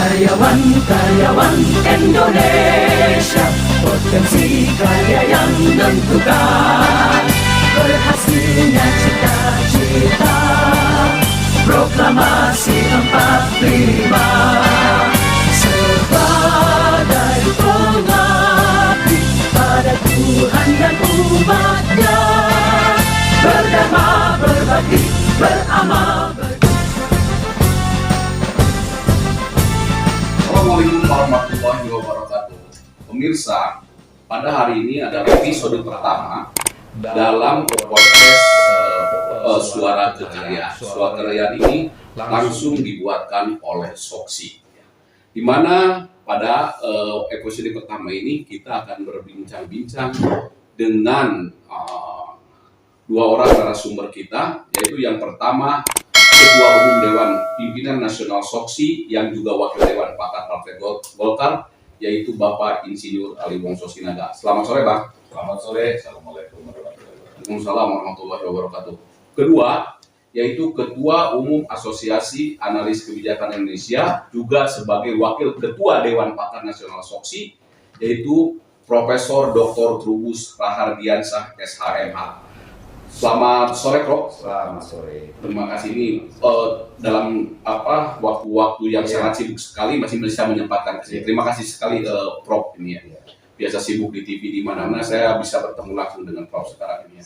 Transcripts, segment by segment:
Karyawan-karyawan Indonesia, potensi karya yang menentukan berhasilnya cita-cita. Proklamasi 45 sebagai pengabdi pada Tuhan dan umatnya, berdharma, berbakti, beramal. Assalamualaikum warahmatullahi wabarakatuh. Pemirsa, pada hari ini adalah episode pertama dalam podcast Suara Kekayaan. Suara Kekayaan ini langsung dibuatkan oleh Soksi. Di mana pada episode pertama ini kita akan berbincang-bincang dengan dua orang narasumber kita, yaitu yang pertama Ketua Umum Dewan Pimpinan Nasional Soksi yang juga Wakil Dewan Pakar Partai Golkar, yaitu Bapak Insinyur Ali Wongso Sinaga. Selamat sore, Bang. Selamat sore. Assalamualaikum warahmatullahi wabarakatuh. Kedua, yaitu Ketua Umum Asosiasi Analis Kebijakan Indonesia, juga sebagai Wakil Ketua Dewan Pakar Nasional Soksi, yaitu Profesor Dr. Trubus Rahardiansah, SHMH. Selamat sore, Prof. Selamat sore. Terima kasih. Ini dalam waktu-waktu yang sangat sibuk sekali masih bisa menyempatkan kesini. Terima kasih sekali Prof ini ya. Biasa sibuk di TV di mana-mana, saya bisa bertemu langsung dengan Prof sekarang ini.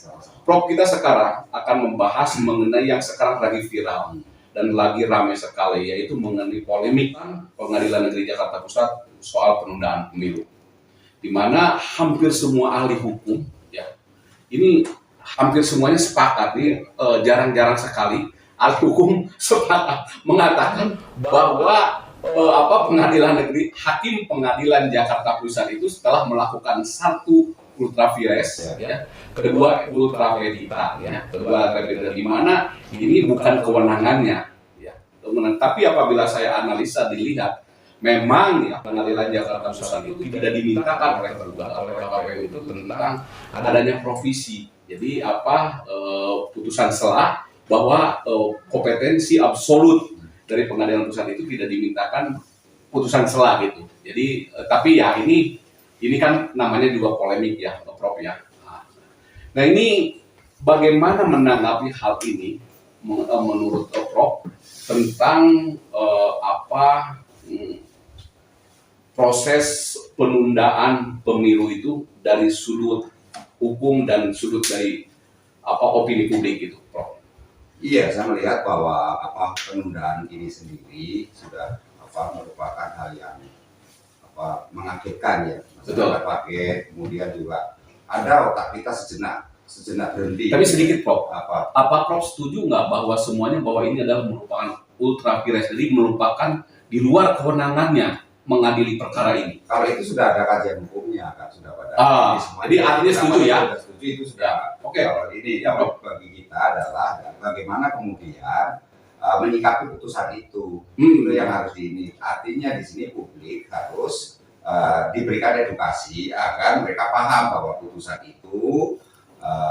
Prof, kita sekarang akan membahas mengenai yang sekarang lagi viral dan lagi ramai sekali, yaitu mengenai polemik Pengadilan Negeri Jakarta Pusat soal penundaan pemilu. Di mana hampir semua ahli hukum ya, ini hampir semuanya sepakat nih, jarang-jarang sekali ahli hukum sepakat mengatakan bahwa Hakim Pengadilan Jakarta Pusat itu setelah melakukan satu ultra vires, ya, kedua ultra vita, ya, di mana ini bukan kewenangannya, ya, tapi apabila saya analisa dilihat, memang ya Pengadilan Jakarta Pusat itu tidak dimintakan oleh KPU itu tentang adanya provisi. Jadi putusan selah bahwa kompetensi absolut dari Pengadilan Pusat itu tidak dimintakan putusan selah gitu. Jadi tapi ya ini kan namanya juga polemik ya, Prof ya. Nah ini bagaimana menanggapi hal ini menurut Prof tentang proses penundaan pemilu itu dari sudut hukum dan sudut dari opini publik gitu, Prof. Iya, saya melihat bahwa penundaan ini sendiri sudah merupakan hal yang mengagetkan ya. Masyarakat pakai, kemudian juga ada otak kita sejenak berhenti. Tapi sedikit, Prof. Apa Prof setuju nggak bahwa semuanya bahwa ini adalah merupakan ultra vires, jadi merupakan di luar kewenangannya mengadili perkara ini? Kalau itu sudah ada kajian hukumnya kan, sudah pada. Jadi artinya setuju ya? Setuju itu sudah. Oke. Kalau ini yang bagi kita adalah bagaimana kemudian menyikapi putusan itu. Itu yang harus ini. Artinya di sini publik harus diberikan edukasi agar mereka paham bahwa putusan itu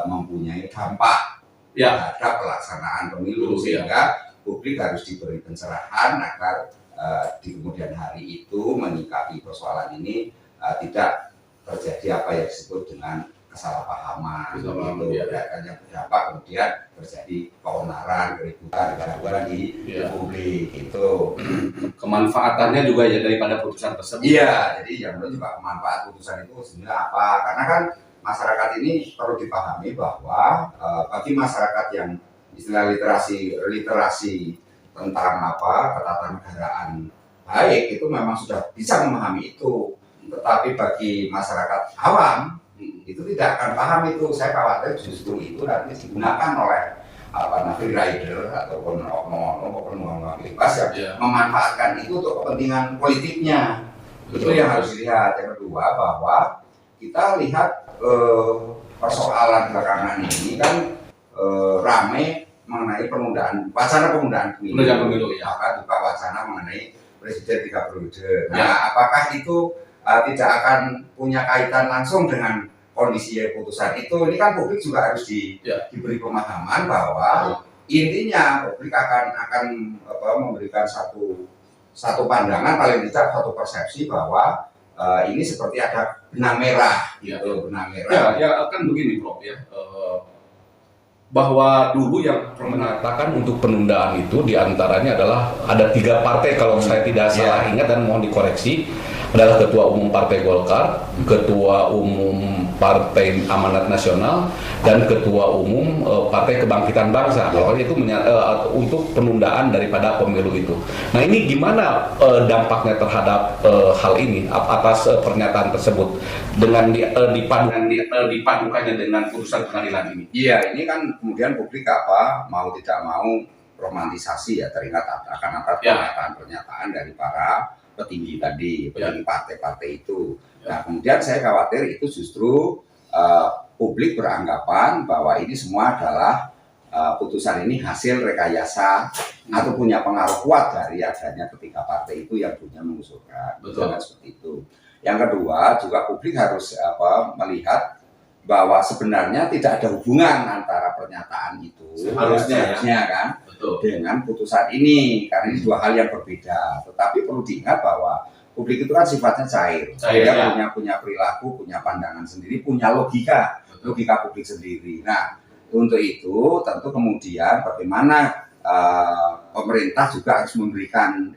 mempunyai dampak terhadap pelaksanaan pemilu, sehingga publik harus diberi pencerahan agar di kemudian hari itu menyikapi persoalan ini tidak terjadi apa yang disebut dengan kesalahpahaman yang berdampak kemudian terjadi keonaran, keributan di publik itu. Kemanfaatannya juga ya daripada putusan tersebut. Iya, jadi yang kedua juga manfaat putusan itu sebenarnya apa? Karena kan masyarakat ini perlu dipahami bahwa bagi masyarakat yang istilah literasi tentang ketatanegaraan baik itu memang sudah bisa memahami itu, tetapi bagi masyarakat awam itu tidak akan paham itu. Saya khawatir justru itu nanti digunakan oleh free rider ataupun oknum bebas yang memanfaatkan itu untuk kepentingan politiknya. Itu yang harus dilihat. Yang kedua bahwa kita lihat persoalan belakangan ini kan ramai mengenai wacana penundaan pemilu, juga wacana mengenai presiden 3 periode. Nah, apakah itu tidak akan punya kaitan langsung dengan kondisi putusan itu? Ini kan publik juga harus diberi pemahaman bahwa intinya publik akan memberikan satu satu pandangan, paling tidak satu persepsi bahwa ini seperti ada benang merah, gitu, benang merah. Ya kan begini, Prof ya. Bahwa dulu yang mengatakan untuk penundaan itu diantaranya adalah ada 3 partai kalau saya tidak salah ingat dan mohon dikoreksi, adalah Ketua Umum Partai Golkar, Ketua Umum Partai Amanat Nasional, dan Ketua Umum Partai Kebangkitan Bangsa. Kalau itu untuk penundaan daripada pemilu itu. Nah ini gimana dampaknya terhadap hal ini atas pernyataan tersebut dengan dipadukannya dengan putusan pengadilan ini? Iya, ini kan kemudian publik mau tidak mau romantisasi ya, teringat akan pernyataan-pernyataan dari para petinggi tadi, petinggi partai-partai itu. Nah, kemudian saya khawatir itu justru publik beranggapan bahwa ini semua adalah putusan ini hasil rekayasa atau punya pengaruh kuat dari adanya ketiga partai itu yang punya mengusulkan. Betul. Seperti itu. Yang kedua, juga publik harus melihat bahwa sebenarnya tidak ada hubungan antara pernyataan itu seharusnya kan dengan putusan ini, karena ini 2 hal yang berbeda. Tetapi perlu diingat bahwa publik itu kan sifatnya cair, dia punya perilaku, punya pandangan sendiri, punya logika publik sendiri. Nah, untuk itu tentu kemudian bagaimana pemerintah juga harus memberikan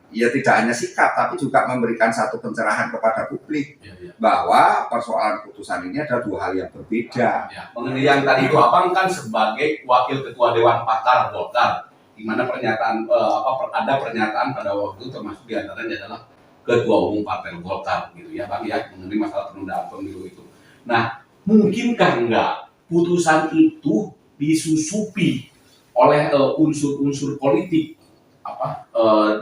ya tidak hanya sikap tapi juga memberikan satu pencerahan kepada publik bahwa persoalan putusan ini ada 2 hal yang berbeda. Mengenai yang tadi itu Abang kan sebagai wakil ketua Dewan Pakar Golkar, di mana pernyataan ada pernyataan pada waktu itu termasuk diantaranya adalah Ketua Umum Partai Golkar gitu ya Bang ya, mengenai masalah penundaan pemilu itu. Nah, mungkinkah enggak putusan itu disusupi oleh unsur-unsur politik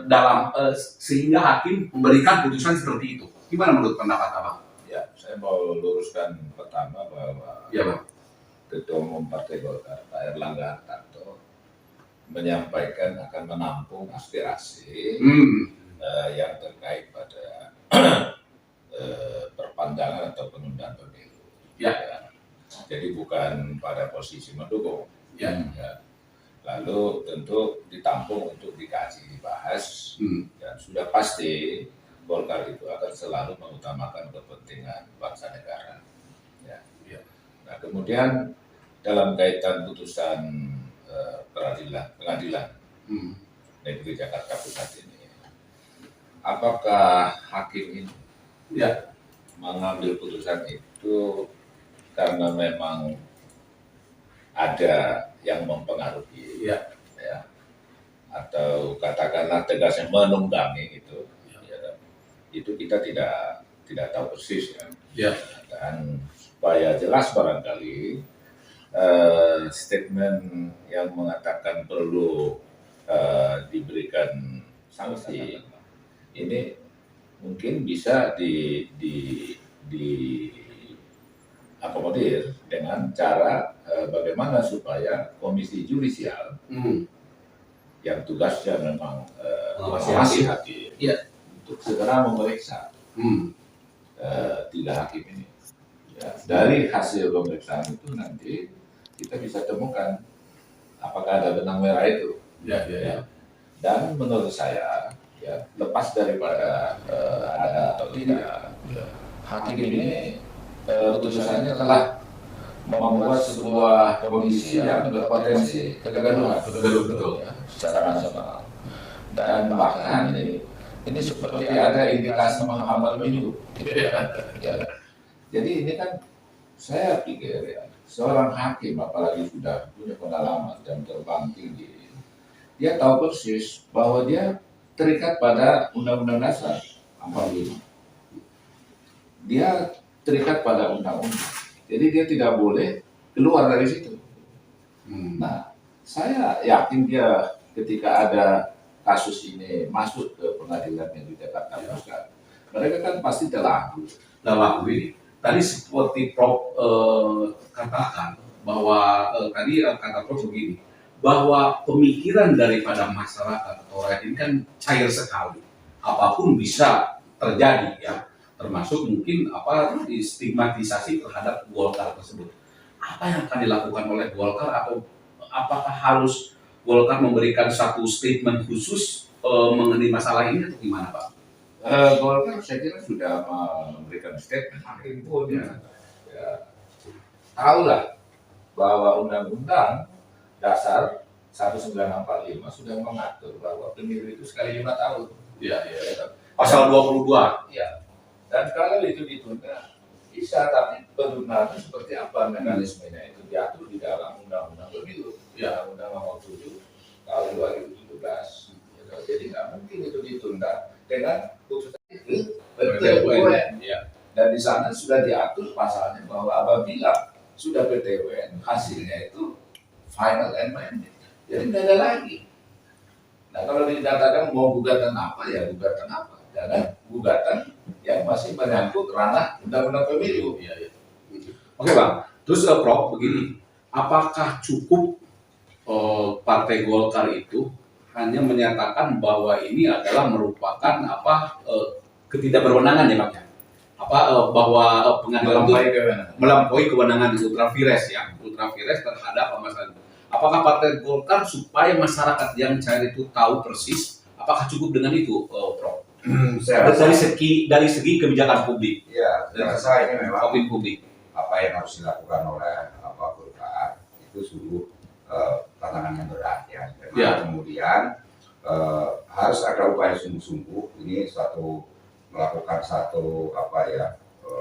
dalam sehingga hakim memberikan putusan seperti itu? Gimana menurut pendapat Abang? Ya, saya mau luruskan pertama bahwa Ketua Umum Partai Golkar Pak Erlangga Hartarto menyampaikan akan menampung aspirasi yang terkait pada perpanjangan atau penundaan pemilu. Ya. Jadi bukan pada posisi mendukung. Ya. Lalu tentu ditampung untuk dikaji, dibahas, dan sudah pasti Golkar itu akan selalu mengutamakan kepentingan bangsa negara. Ya. Nah, kemudian dalam kaitan putusan pengadilan negeri Jakarta Pusat ini, apakah hakim ini mengambil putusan itu karena memang ada yang mempengaruhi, atau katakanlah tegasnya menunggangi itu, itu kita tidak tahu persis ya. Dan supaya jelas barangkali statement yang mengatakan perlu diberikan sanksi ini mungkin bisa akomodir dengan cara bagaimana supaya komisi judisial yang tugasnya memang mengawasi hakim untuk segera memeriksa 3 hakim ini. Ya, dari hasil pemeriksaan itu nanti kita bisa temukan apakah ada benang merah itu. Dan menurut saya lepas daripada ada atau tidak, hakim ini putusannya telah membuat sebuah kondisi yang berpotensi kegaduhan secara nasional, dan bahkan ini seperti ada indikasi menghambat pemilu. Jadi ini kan saya pikir seorang hakim apalagi sudah punya pengalaman dan terbang tinggi, dia tahu persis bahwa dia terikat pada Undang-Undang Dasar 45. Dia terikat pada undang-undang. Jadi dia tidak boleh keluar dari situ. Nah, saya yakin dia ketika ada kasus ini masuk ke pengadilan negeri Jakarta Pusat, mereka kan pasti telah ini. Tadi seperti Prof katakan bahwa tadi kata Prof begini, bahwa pemikiran daripada masyarakat atau rakyat ini kan cair sekali, apapun bisa terjadi ya. Termasuk mungkin stigmatisasi terhadap Golkar tersebut. Apa yang akan dilakukan oleh Golkar, atau apakah harus Golkar memberikan satu statement khusus mengenai masalah ini atau gimana Pak? Golkar saya kira sudah memberikan statement pun ya, tahulah bahwa Undang-Undang Dasar 1945 sudah mengatur bahwa pemilu itu sekali 5 tahun. Iya, iya. Pasal 22. Ya. Dan kalau itu ditunda bisa, tapi penundaannya seperti apa mekanismenya itu diatur di dalam Undang-Undang Pemilu, ya Undang Nomor 7 tahun 2017. Jadi nggak mungkin itu ditunda dengan putusan itu PT-UN. Ya. Dan di sana sudah diatur pasalnya bahwa apabila sudah PT-UN hasilnya itu final and binding, jadi tidak ada lagi. Nah kalau dikatakan mau gugatan apa ya gugatan apa, jangan gugatan yang masih menyangkut ranah undang-undang pemilu. Ya, ya. Oke Bang, terus Prof begini, apakah cukup Partai Golkar itu hanya menyatakan bahwa ini adalah merupakan ketidakberwenangan ya Bang ya? Bahwa pengadilan itu melampaui kewenangan Ultra Vires ya, Ultra Vires terhadap masalah itu. Apakah Partai Golkar supaya masyarakat yang cari itu tahu persis, apakah cukup dengan itu, Prof? Dari segi kebijakan publik. Ya, saya rasa ini memang Opini publik. apa yang harus dilakukan oleh Golkar itu sungguh tantangan yang berat ya. Karena Ya. kemudian harus ada upaya sungguh-sungguh. Ini melakukan satu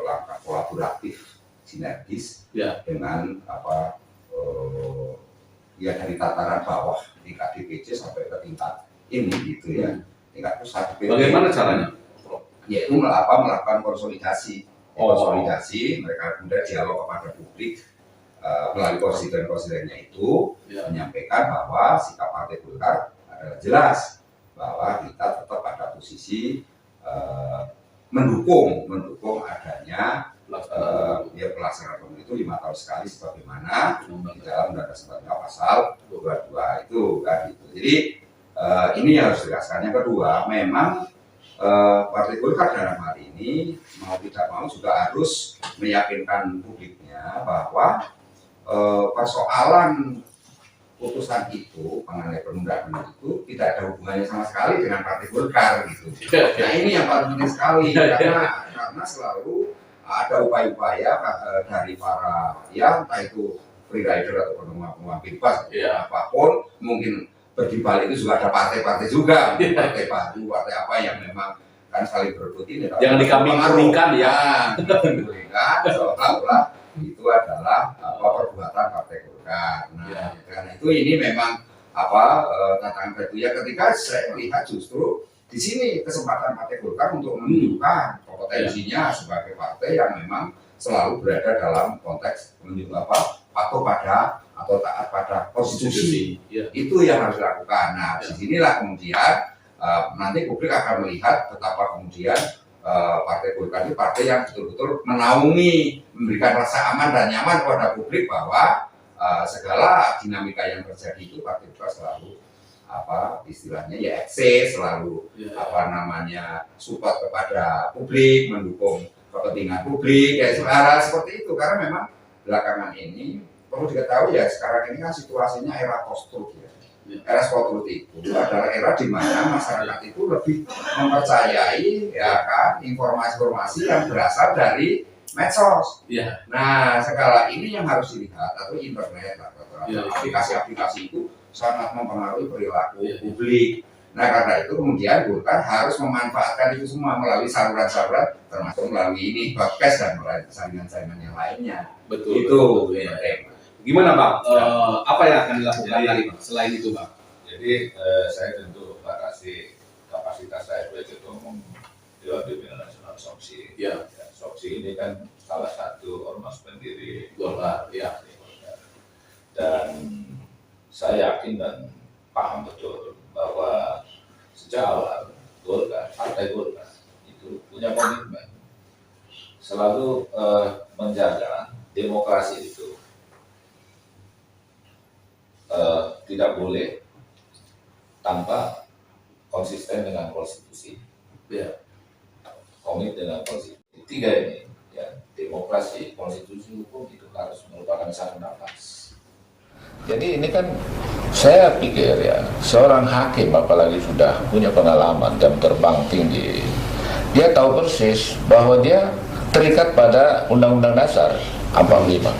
langkah kolaboratif sinergis Ya. dengan ya dari tataran bawah tingkat DPC sampai ke tingkat ini gitu ya, tingkat pusat. Bagaimana caranya, Prof? Yaitu melakukan konsolidasi. Oh. Konsolidasi, mereka kemudian dialog kepada publik melalui konstituen-konstituennya itu Ya. menyampaikan bahwa sikap Partai Golkar adalah jelas bahwa kita tetap pada posisi mendukung adanya pelaksanaan pemilu itu 5 tahun sekali sebagaimana di dalam Undang-Undang Dasar pasal 22 itu kan gitu. Jadi ini yang harus ditegaskan. Yang kedua, memang Partai Golkar dalam hal ini mau tidak mau juga harus meyakinkan publiknya bahwa persoalan putusan itu mengenai penundaan itu tidak ada hubungannya sama sekali dengan Partai Golkar gitu. Nah ini yang paling penting sekali karena selalu ada upaya-upaya dari para entah itu freerider atau penumpang bebas apapun, mungkin berdibalik itu juga ada partai-partai juga, partai baru, partai apa yang memang kan saling berebut ini. Jangan dikambing-kambingkan ya. Dikambing-kambingkan seolah-olah itu adalah perbuatan Partai Golkar. Nah, karena itu ini memang tantangan baru ya ketika saya melihat justru di sini kesempatan Partai Golkar untuk menunjukkan kompetensinya sebagai partai yang memang selalu berada dalam konteks patuh pada atau taat pada konstitusi. Itu yang harus dilakukan. Nah, disinilah kemudian nanti publik akan melihat betapa kemudian Partai Golkar ini partai yang betul-betul menaungi, memberikan rasa aman dan nyaman kepada publik bahwa segala dinamika yang terjadi itu Partai Golkar selalu istilahnya ya eksis, selalu support kepada publik, mendukung kepentingan publik, ya hal seperti itu. Karena memang belakangan ini perlu diketahui ya sekarang ini kan situasinya era post-truth ya. Era post-truth itu adalah era di mana masyarakat itu lebih mempercayai informasi-informasi yang berasal dari medsos. Nah, segala ini yang harus dilihat atau internet atau aplikasi-aplikasi itu sangat mempengaruhi perilaku publik. Nah, karena itu kemudian Golkar harus memanfaatkan itu semua melalui saluran-saluran termasuk melalui ini podcast dan melalui saringan-saringan yang lainnya. Betul. Itu ya. Gimana Bang? Apa yang akan dilakukan lagi Bang selain itu Bang? Jadi saya tentu batasi kapasitas saya sebagai ketua umum Dewan Pimpinan Nasional SOPSI. SOPSI ini kan salah satu ormas pendiri Golkar. Dan saya yakin dan paham betul bahwa sejak awal Partai Golkar itu punya komitmen selalu menjaga demokrasi itu tidak boleh tanpa konsisten dengan konstitusi, komit dengan konstitusi. 3 ini, demokrasi, konstitusi, hukum itu harus merupakan satu nafas. Jadi ini kan saya pikir ya, seorang hakim apalagi sudah punya pengalaman jam terbang tinggi, dia tahu persis bahwa dia terikat pada Undang-Undang Dasar 45.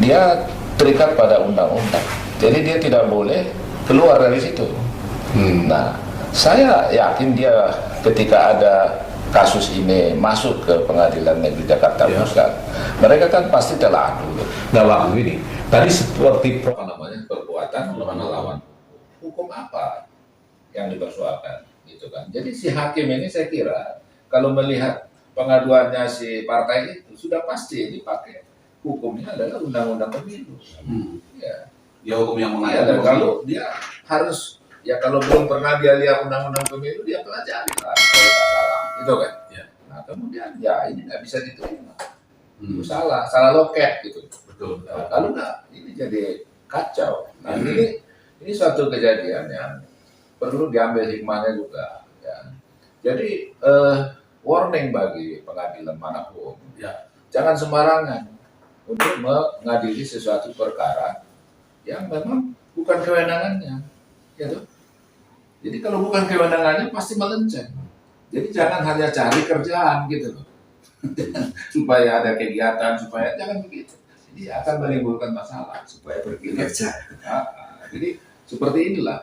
Dia terikat pada undang-undang. Jadi dia tidak boleh keluar dari situ. Nah, saya yakin dia ketika ada kasus ini masuk ke Pengadilan Negeri Jakarta Pusat, mereka kan pasti telah dulu. Dalam ini tadi seperti Perbuatan melawan hukum apa yang dipersoalkan gitu kan. Jadi si hakim ini saya kira kalau melihat pengaduannya si partai itu sudah pasti dipakai hukumnya adalah undang-undang pemilu. ya hukum yang Ya, dan mengatur. kalau dia harus ya kalau belum pernah dia lihat undang-undang pemilu dia pelajari lah kalau tak salah itu kan. Ya. Nah kemudian ya ini nggak bisa diterima. Itu salah loket gitu. Betul. Nah, kalau nggak ini jadi kacau. Nah ini suatu kejadian yang perlu diambil hikmahnya juga. Ya. Jadi warning bagi pengadilan manapun. Ya. Jangan sembarangan untuk mengadili sesuatu perkara yang memang bukan kewenangannya. Gitu. Jadi kalau bukan kewenangannya pasti melenceng. Jadi jangan hanya cari kerjaan gitu loh. Supaya ada kegiatan, supaya jangan begitu. Jadi akan menimbulkan masalah supaya berkinerja. Jadi seperti inilah.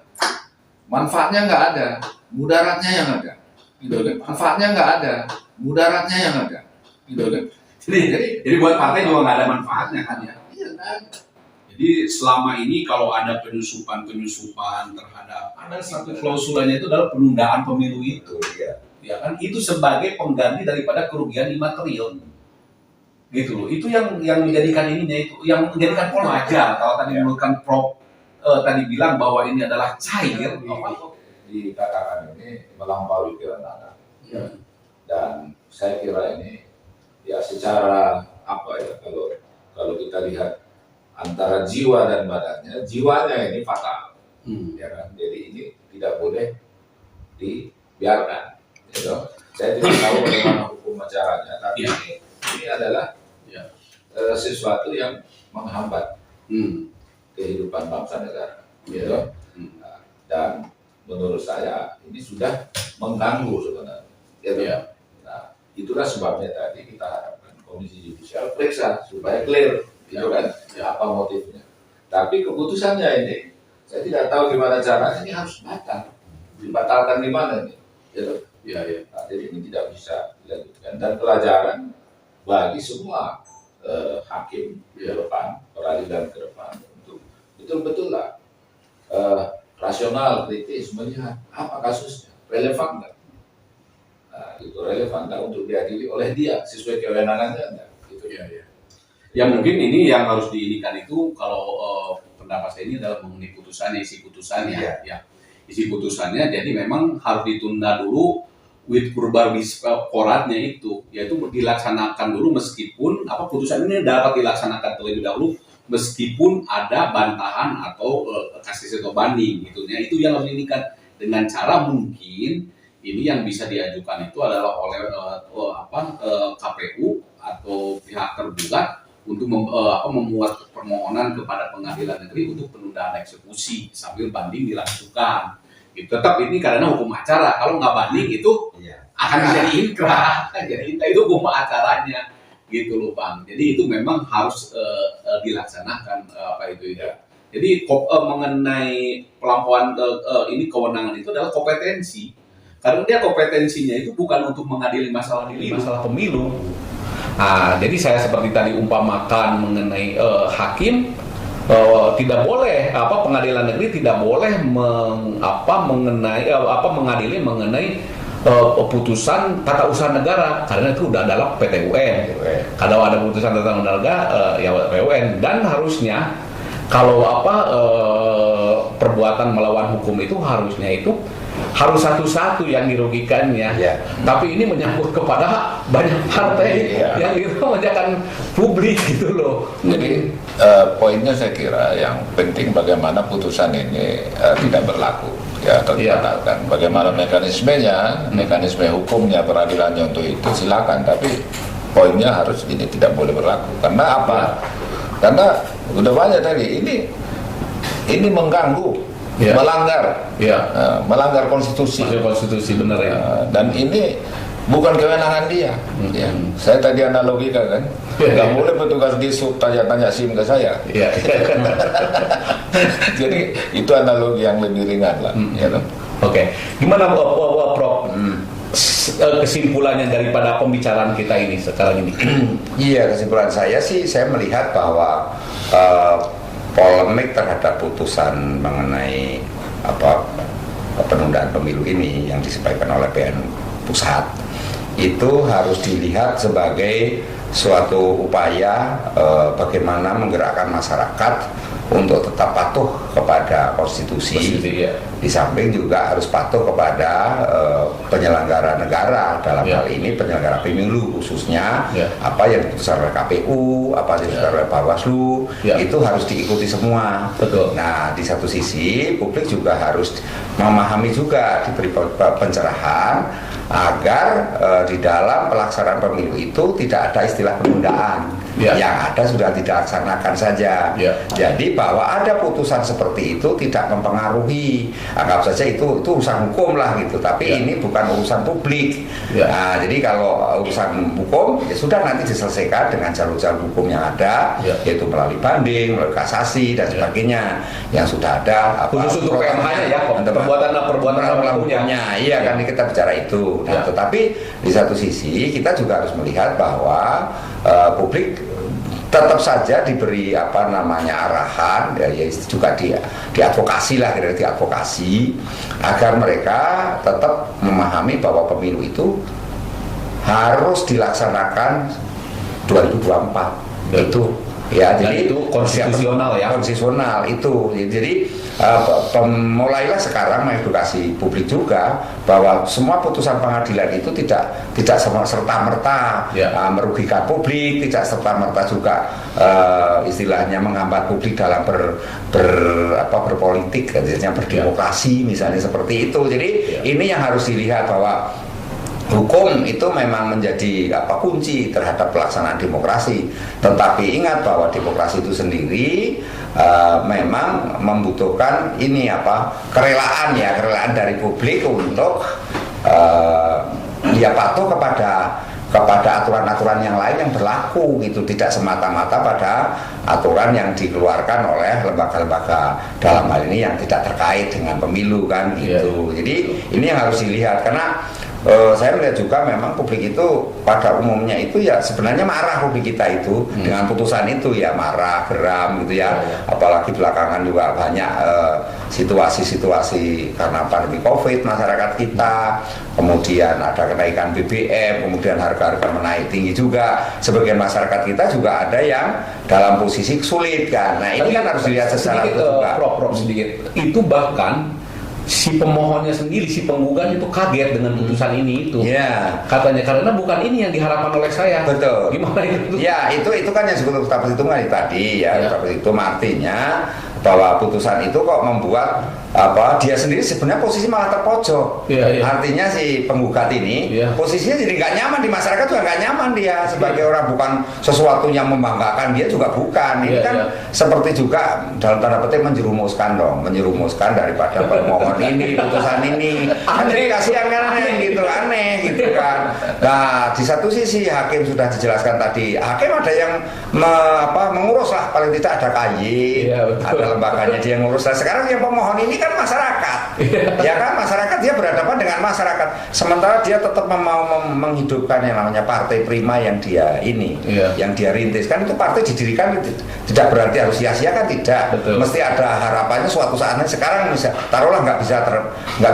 Manfaatnya nggak ada, mudaratnya yang ada. Gitu kan? Manfaatnya nggak ada, mudaratnya yang ada. Gitu kan? Jadi buat partai juga nggak ada manfaatnya kan ya. Iya kan? Jadi selama ini kalau ada penyusupan terhadap ada satu klausulanya itu adalah penundaan pemilu itu, ya kan itu sebagai pengganti daripada kerugian imaterial, gitu loh. Itu yang menjadikan ininya itu, yang menjadikan wajar. Kalau tadi menurutkan Prof tadi bilang bahwa ini adalah cair, dikatakan ini melampaui kewenangan. Dan saya kira ini ya secara apa ya kalau kita lihat antara jiwa dan badannya, jiwanya ini fatal, ya kan? Jadi ini tidak boleh dibiarkan. Gitu. Saya tidak tahu bagaimana hukum acaranya, tapi ini adalah sesuatu yang menghambat kehidupan bangsa negara. Gitu. Nah, dan menurut saya ini sudah mengganggu sebenarnya. Gitu. Nah, itulah sebabnya tadi kita harapkan Komisi Judisial periksa supaya clear. Gitu kan, apa motifnya. Tapi keputusannya ini, saya tidak tahu gimana caranya, ini harus batal. Dibatalkan di mana nih? Gitu. Nah, jadi ini tidak bisa dilanjutkan. Dan pelajaran bagi semua hakim ke depan, peradilan ke depan, untuk betul-betul lah rasional, kritis, melihat apa kasusnya, relevan nggak? Nah, itu relevan nggak untuk diadili oleh dia, sesuai kewenangannya enggak? Gitu. Ya mungkin ini yang harus diinikan itu kalau pendapat saya ini adalah mengenai putusannya, isi putusannya. Ya. Isi putusannya jadi memang harus ditunda dulu with verbis coratnya itu, yaitu dilaksanakan dulu meskipun putusan ini dapat dilaksanakan terlebih dahulu meskipun ada bantahan atau kasasi atau banding gitu ya. Itu yang harus diinikan dengan cara mungkin ini yang bisa diajukan itu adalah oleh KPU atau pihak tergugat untuk membuat permohonan kepada pengadilan negeri untuk penundaan eksekusi sambil banding dilakukan. Gitu. Tetap ini karena hukum acara, kalau nggak banding itu akan menjadi inkrah, jadi itu hukum acaranya, gitu loh Bang. Jadi itu memang harus dilaksanakan Jadi mengenai pelampauan ini kewenangan itu adalah kompetensi, karena dia kompetensinya itu bukan untuk mengadili masalah pemilu. Nah, jadi saya seperti tadi umpamakan mengenai hakim tidak boleh pengadilan negeri tidak boleh mengadili mengenai putusan tata usaha negara karena itu udah adalah PT UN. Kalau ada putusan tata usaha negara ya PUN, dan harusnya kalau perbuatan melawan hukum itu harusnya itu harus satu-satu yang dirugikannya. Tapi ini menyangkut kepada banyak partai yang itu menjakan publik gitu loh. Jadi poinnya saya kira yang penting bagaimana putusan ini tidak berlaku atau dibatalkan. Bagaimana mekanismenya, mekanisme hukumnya peradilannya untuk itu silakan. Tapi poinnya harus ini tidak boleh berlaku. Karena apa? Karena udah banyak tadi ini mengganggu, melanggar konstitusi. Konstitusi benar ya. Dan ini bukan kewenangan dia. Ya. Saya tadi analogikan kan, nggak boleh petugas di sub tanya-tanya SIM ke saya. Jadi itu analogi yang lebih ringan lah. Ya, Oke, gimana Prof? Kesimpulannya daripada pembicaraan kita ini sekarang ini? Iya, kesimpulan saya sih, saya melihat bahwa polemik terhadap putusan mengenai penundaan pemilu ini yang disampaikan oleh PN Pusat itu harus dilihat sebagai suatu upaya bagaimana menggerakkan masyarakat untuk tetap patuh kepada konstitusi. Di samping juga harus patuh kepada penyelenggara negara, dalam hal ini penyelenggara pemilu khususnya apa yang diputuskan oleh KPU, apa yang diputuskan oleh Bawaslu, itu harus diikuti semua. Betul. Nah, di satu sisi publik juga harus memahami juga, diberi pencerahan agar di dalam pelaksanaan pemilu itu tidak ada istilah penundaan. Yang ada sudah tidak dilaksanakan saja. Jadi bahwa ada putusan seperti itu tidak mempengaruhi, anggap saja itu urusan hukum lah gitu, tapi ini bukan urusan publik. Nah, jadi kalau urusan hukum ya sudah nanti diselesaikan dengan jalur-jalur hukum yang ada, yaitu melalui banding, melalui kasasi dan sebagainya yang sudah ada. Khusus untuk PMH-nya ya, perbuatan hukumnya. Iya kan kita bicara itu. Nah, tetapi di satu sisi kita juga harus melihat bahwa publik tetap saja diberi arahan ya juga diadvokasi lah, kira-kira diadvokasi agar mereka tetap memahami bahwa pemilu itu harus dilaksanakan 2024 itu ya. Dan jadi itu konstitusional ya, konstitusional itu. Jadi mulailah sekarang mengedukasi publik juga bahwa semua putusan pengadilan itu tidak serta-merta merugikan publik, tidak serta-merta juga istilahnya menghambat publik dalam berpolitik, artinya berdemokrasi misalnya seperti itu. Jadi ini yang harus dilihat bahwa hukum itu memang menjadi kunci terhadap pelaksanaan demokrasi. Tetapi ingat bahwa demokrasi itu sendiri memang membutuhkan kerelaan dari publik untuk patuh kepada aturan-aturan yang lain yang berlaku gitu, tidak semata-mata pada aturan yang dikeluarkan oleh lembaga-lembaga dalam hal ini yang tidak terkait dengan pemilu kan gitu. Jadi ini yang harus dilihat, karena saya melihat juga memang publik itu pada umumnya itu ya sebenarnya marah publik kita itu dengan putusan itu ya, marah, geram gitu ya. Apalagi belakangan juga banyak situasi-situasi karena pandemi Covid masyarakat kita, kemudian ada kenaikan BBM, kemudian harga-harga menaik tinggi juga. Sebagian masyarakat kita juga ada yang dalam posisi sulit kan. Nah ini kan harus dilihat secara juga. Prof sedikit. Itu bahkan si pemohonnya sendiri, si penggugat itu kaget dengan putusan ini itu. Katanya karena bukan ini yang diharapkan oleh saya. Betul. Gimana itu? Ya itu kan yang disebut utama perhitungan tadi ya. Itu artinya bahwa putusan itu kok membuat dia sendiri sebenarnya posisi malah terpojok. Artinya si penggugat ini posisinya jadi nggak nyaman, di masyarakat juga nggak nyaman dia sebagai orang, bukan sesuatu yang membanggakan dia juga bukan. Ini kan seperti juga dalam tanda petik menjerumuskan daripada pemohon ini putusan ini. Jadi kasihan kan, aneh gitu kan. Nah di satu sisi hakim sudah dijelaskan tadi, hakim ada yang mengurus lah, paling tidak ada KY, ada lembaganya dia ngurus. Nah, sekarang yang pemohon ini kan masyarakat, ya kan, masyarakat, dia berhadapan dengan masyarakat. Sementara dia tetap mau menghidupkan yang namanya partai prima yang dia yang dia rintis. Kan itu partai didirikan tidak berarti harus sia-sia kan, tidak. Mesti ada harapannya suatu saat nanti. Sekarang taruhlah nggak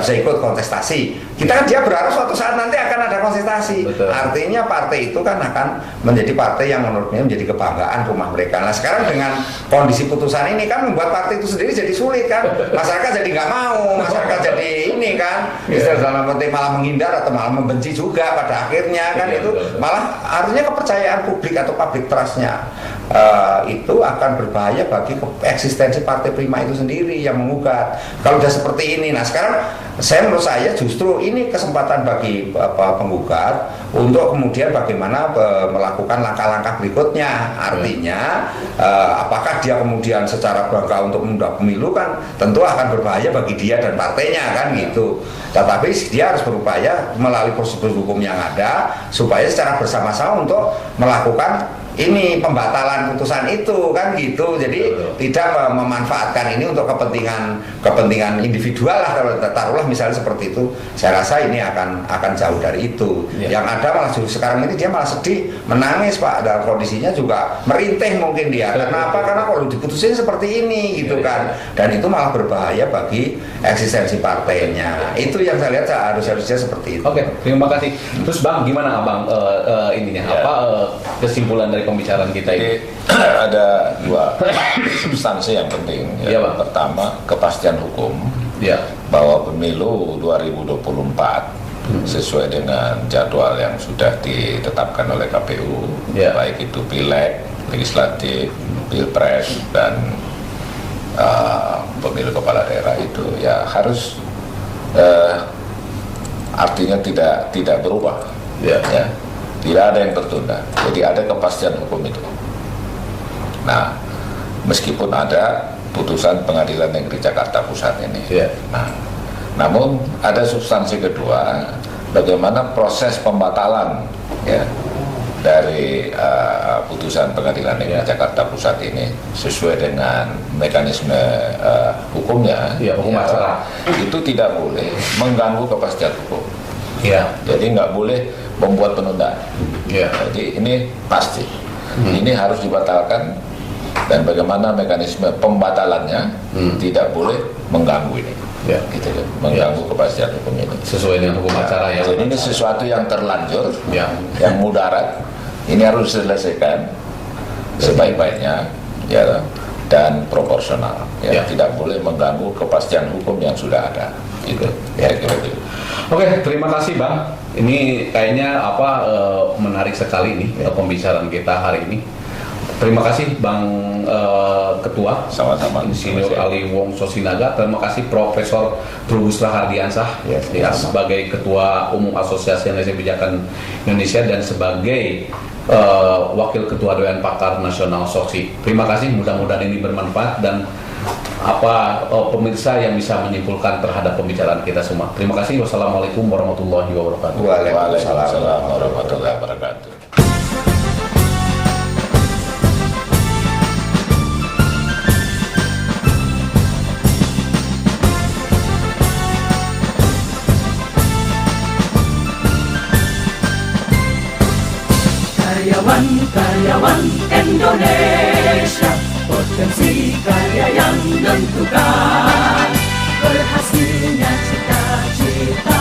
bisa ikut kontestasi. Kita kan dia berharap suatu saat nanti akan ada kontestasi. Artinya partai itu kan akan menjadi partai yang menurutnya menjadi kebanggaan rumah mereka. Nah sekarang dengan kondisi putusan ini kan membuat partai itu sendiri jadi sulit kan, masyarakat jadi nggak mau, masyarakat jadi ini kan, dalam penting malah menghindar atau malah membenci juga pada akhirnya kan. Itu malah artinya kepercayaan publik atau public trustnya itu akan berbahaya bagi eksistensi partai prima itu sendiri yang menggugat kalau udah seperti ini. Nah sekarang menurut saya justru ini kesempatan bagi penggugat untuk kemudian bagaimana melakukan langkah-langkah berikutnya. Artinya apakah dia kemudian secara bangga untuk menunda pemilu, kan tentu akan berbahaya bagi dia dan partainya kan gitu. Tetapi dia harus berupaya melalui prosedur hukum yang ada supaya secara bersama-sama untuk melakukan ini pembatalan putusan itu kan gitu. Jadi tidak memanfaatkan ini untuk kepentingan individual lah, kalau taruhlah misalnya seperti itu. Saya rasa ini akan jauh dari itu. Yang ada malah justru sekarang ini dia malah sedih, menangis Pak, dalam kondisinya juga merintih mungkin dia. Karena apa? Karena kalau diputusin seperti ini gitu kan. Dan itu malah berbahaya bagi eksistensi partainya. Itu yang saya lihat harusnya seperti itu. Oke, terima kasih. Terus Bang, gimana Abang kesimpulan dari pembicaraan kita ini? Ada dua substansi yang penting. Bang. Pertama, kepastian hukum bahwa pemilu 2024 sesuai dengan jadwal yang sudah ditetapkan oleh KPU, baik itu pileg, legislatif, pilpres, dan pemilu kepala daerah itu ya harus artinya tidak berubah, tidak ada yang tertunda. Jadi ada kepastian hukum itu. Nah, meskipun ada putusan Pengadilan Negeri Jakarta Pusat ini. Nah, namun ada substansi kedua, bagaimana proses pembatalan dari putusan Pengadilan Negeri Jakarta Pusat ini sesuai dengan mekanisme hukumnya, hukum acara. Itu tidak boleh mengganggu kepastian hukum. Jadi nggak boleh membuat penundaan. Jadi ini pasti, ini harus dibatalkan, dan bagaimana mekanisme pembatalannya tidak boleh mengganggu ini. Gitu, mengganggu kepastian hukum ini Sesuai dengan hukum acara ya. Jadi ini sesuatu yang terlanjur, yang mudarat, ini harus diselesaikan sebaik-baiknya dan proporsional. Tidak boleh mengganggu kepastian hukum yang sudah ada. Gitu. Kira-kira. Oke, terima kasih Bang. Ini kayaknya menarik sekali nih pembicaraan kita hari ini. Terima kasih Bang Ketua, sama-sama, Insinyur Ali Wong Sosinaga. Terima kasih Profesor Trubus Rahardiansah sebagai Ketua Umum Asosiasi Analisa Kebijakan Indonesia dan sebagai Wakil Ketua Dewan Pakar Nasional SOKSI. Terima kasih, mudah-mudahan ini bermanfaat dan pemirsa yang bisa menyimpulkan terhadap pembicaraan kita semua. Terima kasih. Wassalamualaikum warahmatullahi wabarakatuh. Waalaikumsalam warahmatullahi wabarakatuh. Karyawan Indonesia, potensi karya yang menentukan, berhasilnya cita-cita